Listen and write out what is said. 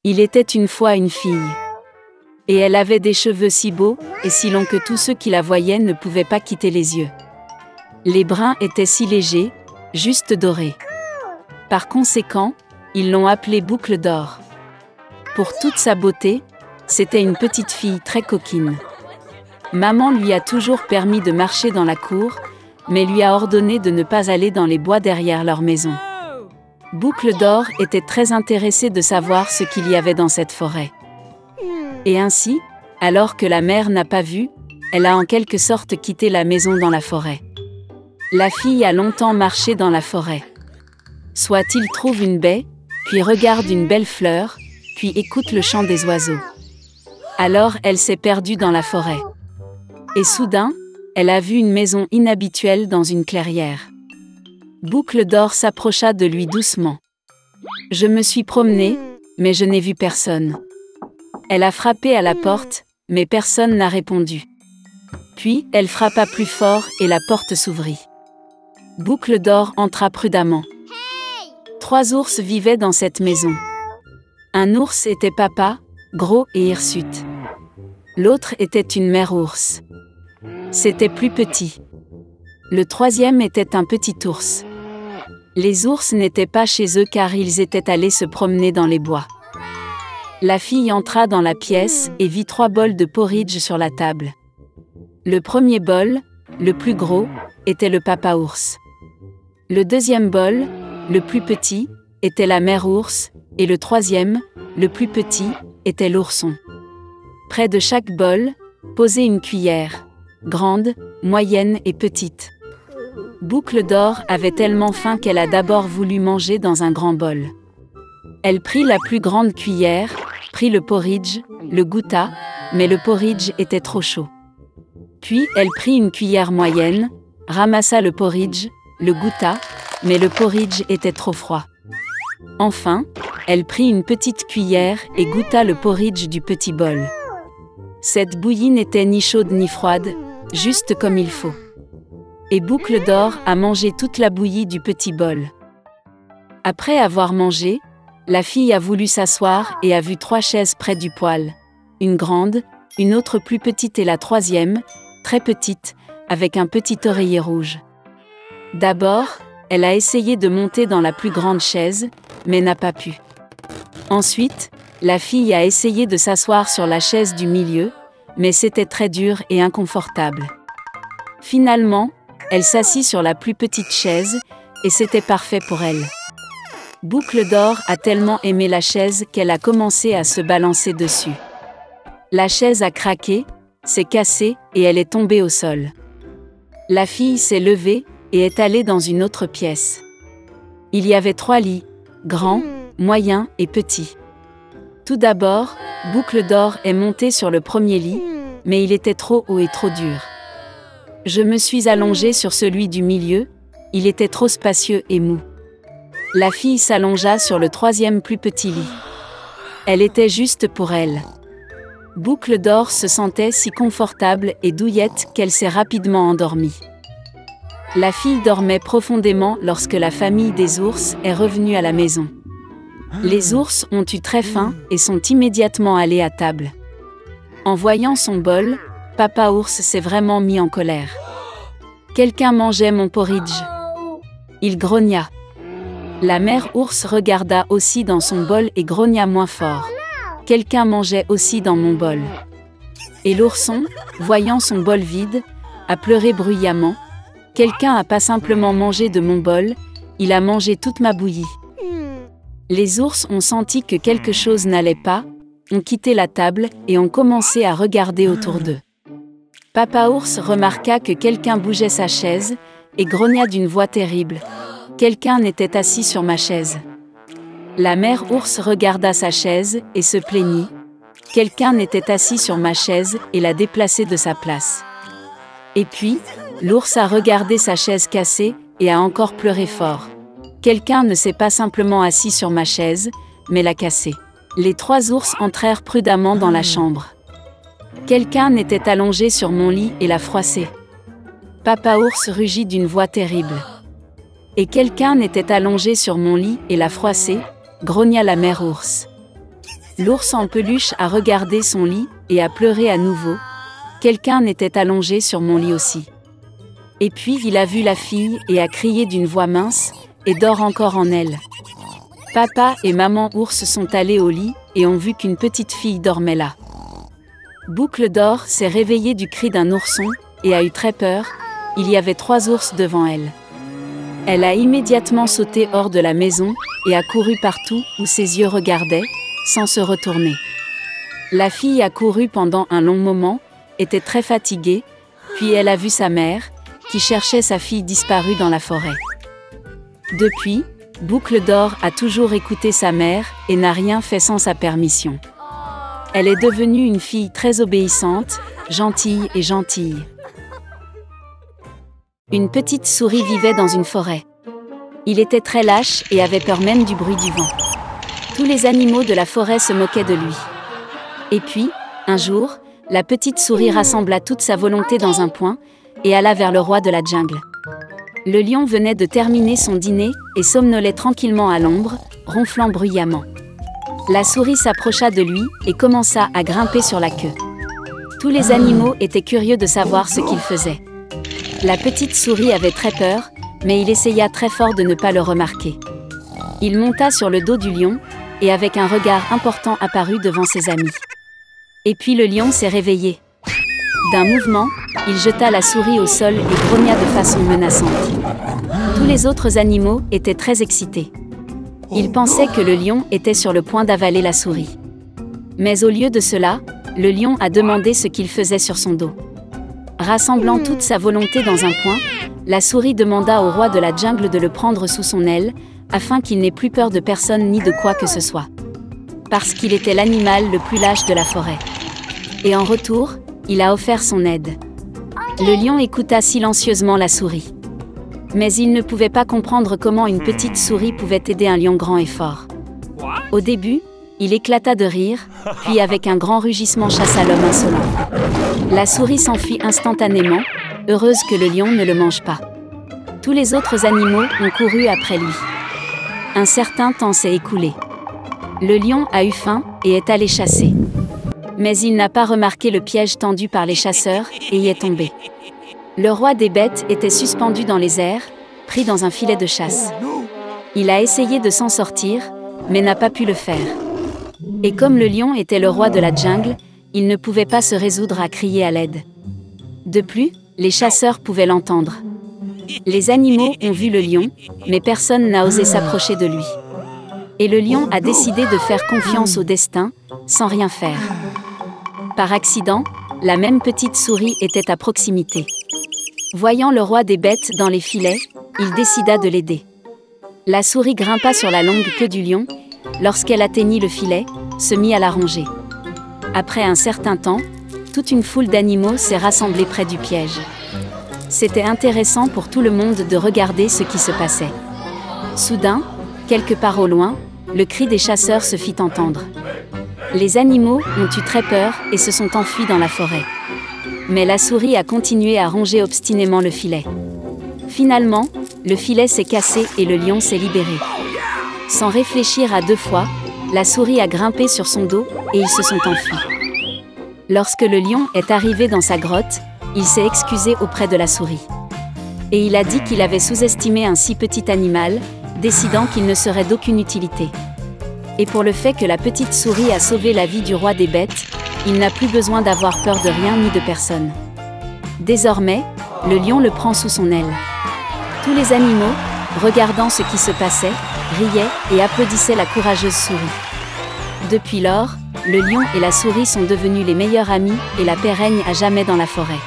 Il était une fois une fille. Et elle avait des cheveux si beaux et si longs que tous ceux qui la voyaient ne pouvaient pas quitter les yeux. Les brins étaient si légers, juste dorés. Par conséquent, ils l'ont appelée Boucle d'or. Pour toute sa beauté, c'était une petite fille très coquine. Maman lui a toujours permis de marcher dans la cour, mais lui a ordonné de ne pas aller dans les bois derrière leur maison. Boucle d'or était très intéressée de savoir ce qu'il y avait dans cette forêt. Et ainsi, alors que la mère n'a pas vu, elle a en quelque sorte quitté la maison dans la forêt. La fille a longtemps marché dans la forêt. Soit il trouve une baie, puis regarde une belle fleur, puis écoute le chant des oiseaux. Alors elle s'est perdue dans la forêt. Et soudain, elle a vu une maison inhabituelle dans une clairière. Boucle d'or s'approcha de lui doucement. Je me suis promenée, mais je n'ai vu personne. Elle a frappé à la porte, mais personne n'a répondu. Puis, elle frappa plus fort et la porte s'ouvrit. Boucle d'or entra prudemment. 3 ours vivaient dans cette maison. Un ours était papa, gros et hirsute. L'autre était une mère ours. C'était plus petit. Le 3e était un petit ours. Les ours n'étaient pas chez eux car ils étaient allés se promener dans les bois. La fille entra dans la pièce et vit 3 bols de porridge sur la table. Le premier bol, le plus gros, était le papa ours. Le 2e bol, le plus petit, était la mère ours, et le 3e, le plus petit, était l'ourson. Près de chaque bol, posait une cuillère, grande, moyenne et petite. Boucle d'or avait tellement faim qu'elle a d'abord voulu manger dans un grand bol. Elle prit la plus grande cuillère, prit le porridge, le goûta, mais le porridge était trop chaud. Puis elle prit une cuillère moyenne, ramassa le porridge, le goûta, mais le porridge était trop froid. Enfin, elle prit une petite cuillère et goûta le porridge du petit bol. Cette bouillie n'était ni chaude ni froide, juste comme il faut. Et Boucle d'or a mangé toute la bouillie du petit bol. Après avoir mangé, la fille a voulu s'asseoir et a vu 3 chaises près du poêle. Une grande, une autre plus petite et la 3e, très petite, avec un petit oreiller rouge. D'abord, elle a essayé de monter dans la plus grande chaise, mais n'a pas pu. Ensuite, la fille a essayé de s'asseoir sur la chaise du milieu, mais c'était très dur et inconfortable. Finalement, elle s'assit sur la plus petite chaise, et c'était parfait pour elle. Boucle d'or a tellement aimé la chaise qu'elle a commencé à se balancer dessus. La chaise a craqué, s'est cassée et elle est tombée au sol. La fille s'est levée et est allée dans une autre pièce. Il y avait 3 lits, grands, moyens et petits. Tout d'abord, Boucle d'or est montée sur le premier lit, mais il était trop haut et trop dur. Je me suis allongée sur celui du milieu, il était trop spacieux et mou. La fille s'allongea sur le 3e plus petit lit. Elle était juste pour elle. Boucle d'or se sentait si confortable et douillette qu'elle s'est rapidement endormie. La fille dormait profondément lorsque la famille des ours est revenue à la maison. Les ours ont eu très faim et sont immédiatement allés à table. En voyant son bol, papa ours s'est vraiment mis en colère. Quelqu'un mangeait mon porridge. Il grogna. La mère ours regarda aussi dans son bol et grogna moins fort. Quelqu'un mangeait aussi dans mon bol. Et l'ourson, voyant son bol vide, a pleuré bruyamment. Quelqu'un n'a pas simplement mangé de mon bol, il a mangé toute ma bouillie. Les ours ont senti que quelque chose n'allait pas, ont quitté la table et ont commencé à regarder autour d'eux. Papa ours remarqua que quelqu'un bougeait sa chaise et grogna d'une voix terrible. Quelqu'un était assis sur ma chaise. La mère ours regarda sa chaise et se plaignit. Quelqu'un était assis sur ma chaise et l'a déplacée de sa place. Et puis, l'ours a regardé sa chaise cassée et a encore pleuré fort. Quelqu'un ne s'est pas simplement assis sur ma chaise, mais l'a cassée. Les 3 ours entrèrent prudemment dans la chambre. Quelqu'un était allongé sur mon lit et l'a froissé. Papa ours rugit d'une voix terrible. Et quelqu'un était allongé sur mon lit et l'a froissé, grogna la mère ours. L'ours en peluche a regardé son lit et a pleuré à nouveau. Quelqu'un était allongé sur mon lit aussi. Et puis il a vu la fille et a crié d'une voix mince, et dort encore en elle. Papa et maman ours sont allés au lit et ont vu qu'une petite fille dormait là. Boucle d'or s'est réveillée du cri d'un ourson et a eu très peur. Il y avait 3 ours devant elle. Elle a immédiatement sauté hors de la maison et a couru partout où ses yeux regardaient, sans se retourner. La fille a couru pendant un long moment, était très fatiguée, puis elle a vu sa mère, qui cherchait sa fille disparue dans la forêt. Depuis, Boucle d'or a toujours écouté sa mère et n'a rien fait sans sa permission. Elle est devenue une fille très obéissante, gentille et gentille. Une petite souris vivait dans une forêt. Il était très lâche et avait peur même du bruit du vent. Tous les animaux de la forêt se moquaient de lui. Et puis, un jour, la petite souris rassembla toute sa volonté dans un point et alla vers le roi de la jungle. Le lion venait de terminer son dîner et somnolait tranquillement à l'ombre, ronflant bruyamment. La souris s'approcha de lui et commença à grimper sur la queue. Tous les animaux étaient curieux de savoir ce qu'il faisait. La petite souris avait très peur, mais il essaya très fort de ne pas le remarquer. Il monta sur le dos du lion, et avec un regard important apparut devant ses amis. Et puis le lion s'est réveillé. D'un mouvement, il jeta la souris au sol et grogna de façon menaçante. Tous les autres animaux étaient très excités. Ils pensaient que le lion était sur le point d'avaler la souris. Mais au lieu de cela, le lion a demandé ce qu'il faisait sur son dos. Rassemblant toute sa volonté dans un point, la souris demanda au roi de la jungle de le prendre sous son aile, afin qu'il n'ait plus peur de personne ni de quoi que ce soit. Parce qu'il était l'animal le plus lâche de la forêt. Et en retour, il a offert son aide. Le lion écouta silencieusement la souris. Mais il ne pouvait pas comprendre comment une petite souris pouvait aider un lion grand et fort. Au début, il éclata de rire, puis avec un grand rugissement chassa l'homme insolent. La souris s'enfuit instantanément, heureuse que le lion ne le mange pas. Tous les autres animaux ont couru après lui. Un certain temps s'est écoulé. Le lion a eu faim et est allé chasser. Mais il n'a pas remarqué le piège tendu par les chasseurs et y est tombé. Le roi des bêtes était suspendu dans les airs, pris dans un filet de chasse. Il a essayé de s'en sortir, mais n'a pas pu le faire. Et comme le lion était le roi de la jungle, il ne pouvait pas se résoudre à crier à l'aide. De plus, les chasseurs pouvaient l'entendre. Les animaux ont vu le lion, mais personne n'a osé s'approcher de lui. Et le lion a décidé de faire confiance au destin, sans rien faire. Par accident, la même petite souris était à proximité. Voyant le roi des bêtes dans les filets, il décida de l'aider. La souris grimpa sur la longue queue du lion, lorsqu'elle atteignit le filet, se mit à la ronger. Après un certain temps, toute une foule d'animaux s'est rassemblée près du piège. C'était intéressant pour tout le monde de regarder ce qui se passait. Soudain, quelque part au loin, le cri des chasseurs se fit entendre. Les animaux ont eu très peur et se sont enfuis dans la forêt. Mais la souris a continué à ronger obstinément le filet. Finalement, le filet s'est cassé et le lion s'est libéré. Sans réfléchir à 2 fois, la souris a grimpé sur son dos et ils se sont enfuis. Lorsque le lion est arrivé dans sa grotte, il s'est excusé auprès de la souris. Et il a dit qu'il avait sous-estimé un si petit animal, décidant qu'il ne serait d'aucune utilité. Et pour le fait que la petite souris a sauvé la vie du roi des bêtes, il n'a plus besoin d'avoir peur de rien ni de personne. Désormais, le lion le prend sous son aile. Tous les animaux, regardant ce qui se passait, riaient et applaudissaient la courageuse souris. Depuis lors, le lion et la souris sont devenus les meilleurs amis et la paix règne à jamais dans la forêt.